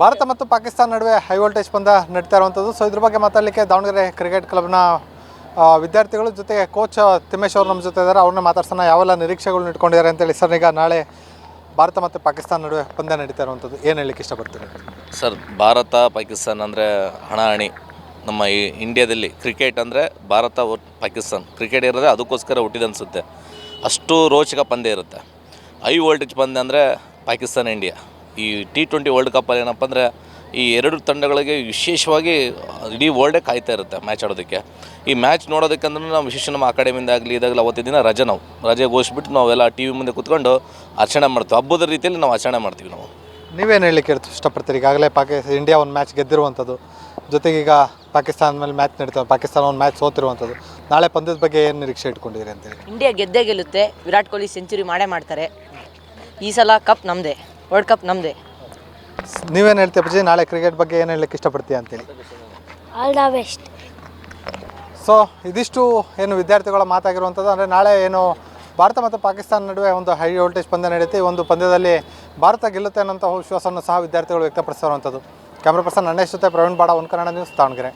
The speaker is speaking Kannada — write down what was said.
ಭಾರತ ಮತ್ತು ಪಾಕಿಸ್ತಾನ ನಡುವೆ ಹೈ ವೋಲ್ಟೇಜ್ ಪಂದ್ಯ ನಡೀತಾ ಇರುವಂಥದ್ದು. ಸೊ ಇದ್ರ ಬಗ್ಗೆ ಮಾತಾಡಲಿಕ್ಕೆ ದಾವಣಗೆರೆ ಕ್ರಿಕೆಟ್ ಕ್ಲಬ್ನ ವಿದ್ಯಾರ್ಥಿಗಳು ಜೊತೆಗೆ ಕೋಚ್ ತಿಮ್ಮೇಶ್ ಅವರು ನಮ್ಮ ಜೊತೆ ಇದ್ದಾರೆ. ಅವ್ರನ್ನ ಮಾತಾಡ್ಸೋಣ, ಯಾವೆಲ್ಲ ನಿರೀಕ್ಷೆಗಳು ಇಟ್ಕೊಂಡಿದ್ದಾರೆ ಅಂತೇಳಿ. ಸರ್, ಈಗ ನಾಳೆ ಭಾರತ ಮತ್ತು ಪಾಕಿಸ್ತಾನ ನಡುವೆ ಪಂದ್ಯ ನಡೀತಾ ಇರುವಂಥದ್ದು, ಏನು ಹೇಳಲಿಕ್ಕೆ ಇಷ್ಟಪಡ್ತೀರಿ? ಸರ್, ಭಾರತ ಪಾಕಿಸ್ತಾನ ಅಂದರೆ ಹಣಾಹಣಿ. ನಮ್ಮ ಈ ಇಂಡಿಯಾದಲ್ಲಿ ಕ್ರಿಕೆಟ್ ಅಂದರೆ ಭಾರತ ಪಾಕಿಸ್ತಾನ ಕ್ರಿಕೆಟ್ ಇರೋದೇ ಅದಕ್ಕೋಸ್ಕರ ಹುಟ್ಟಿದೆ ಅನಿಸುತ್ತೆ. ಅಷ್ಟು ರೋಚಕ ಪಂದ್ಯ ಇರುತ್ತೆ. ಹೈ ವೋಲ್ಟೇಜ್ ಪಂದ್ಯ ಅಂದರೆ ಪಾಕಿಸ್ತಾನ ಇಂಡಿಯಾ. ಈ T20 ವರ್ಲ್ಡ್ ಕಪ್ಪಲ್ಲಿ ಏನಪ್ಪ ಅಂದರೆ ಈ ಎರಡು ತಂಡಗಳಿಗೆ ವಿಶೇಷವಾಗಿ ಇಡೀ ವರ್ಲ್ಡೇ ಕಾಯ್ತಾ ಇರುತ್ತೆ ಮ್ಯಾಚ್ ಆಡೋದಕ್ಕೆ. ಈ ಮ್ಯಾಚ್ ನೋಡೋದಕ್ಕಂದ್ರೆ ನಾವು ವಿಶೇಷ ನಮ್ಮ ಅಕಾಡೆಮಿಯಿಂದ ಆಗಲಿ ಇದಾಗಲಿ ಅವತ್ತಿನ ದಿನ ರಜೆ ಘೋಷಿಸ್ಬಿಟ್ಟು ನಾವೆಲ್ಲ ಟಿ ವಿ ಮುಂದೆ ಕೂತ್ಕೊಂಡು ಆಚರಣೆ ಮಾಡ್ತೀವಿ. ಹಬ್ಬದ ರೀತಿಯಲ್ಲಿ ನಾವು ಆಚರಣೆ ಮಾಡ್ತೀವಿ. ನಾವು ನೀವೇನು ಹೇಳಲಿಕ್ಕೆ ಇಷ್ಟಪಡ್ತೀರಿ? ಈಗಾಗಲೇ ಇಂಡಿಯಾ ಒಂದು ಮ್ಯಾಚ್ ಗೆದ್ದಿರುವಂಥದ್ದು, ಜೊತೆಗೆ ಈಗ ಪಾಕಿಸ್ತಾನ ಮೇಲೆ ಮ್ಯಾಚ್ ನಡೀತವೆ, ಪಾಕಿಸ್ತಾನ ಒಂದು ಮ್ಯಾಚ್ ಸೋತಿರುವಂಥದ್ದು. ನಾಳೆ ಪಂದ್ಯದ ಬಗ್ಗೆ ಏನು ನಿರೀಕ್ಷೆ ಇಟ್ಕೊಂಡಿದ್ದೀರಿ ಅಂತೇಳಿ? ಇಂಡಿಯಾ ಗೆದ್ದೇ ಗೆಲ್ಲುತ್ತೆ. ವಿರಾಟ್ ಕೊಹ್ಲಿ ಸೆಂಚುರಿ ಮಾಡ್ತಾರೆ. ಈ ಸಲ ಕಪ್ ನಮ್ಮದೇ, ವರ್ಲ್ಡ್ ಕಪ್ ನಮ್ಮದೇ. ನೀವೇನು ಹೇಳ್ತೀಯ ಪೂಜಿ? ನಾಳೆ ಕ್ರಿಕೆಟ್ ಬಗ್ಗೆ ಏನು ಹೇಳಲಿಕ್ಕೆ ಇಷ್ಟಪಡ್ತೀಯ ಅಂತೇಳಿ? All the best. ಸೊ ಇದಿಷ್ಟು ಏನು ವಿದ್ಯಾರ್ಥಿಗಳ ಮಾತಾಗಿರುವಂಥದ್ದು. ಅಂದರೆ ನಾಳೆ ಏನು ಭಾರತ ಮತ್ತು ಪಾಕಿಸ್ತಾನ ನಡುವೆ ಒಂದು ಹೈ ವೋಲ್ಟೇಜ್ ಪಂದ್ಯ ನಡೆಯುತ್ತೆ. ಈ ಒಂದು ಪಂದ್ಯದಲ್ಲಿ ಭಾರತ ಗೆಲ್ಲುತ್ತೆ ಅನ್ನೋಂಥ ವಿಶ್ವಾಸವನ್ನು ಸಹ ವಿದ್ಯಾರ್ಥಿಗಳು ವ್ಯಕ್ತಪಡಿಸಿರುವಂಥದ್ದು. ಕ್ಯಾಮ್ರಾ ಪರ್ಸನ್ ನಂಡೇಶ್ ಜೊತೆ ಪ್ರವೀಣ್ ಬಾಡ, ಒಂದು ಕನ್ನಡ ನ್ಯೂಸ್, ದಾವಣಗೆರೆ.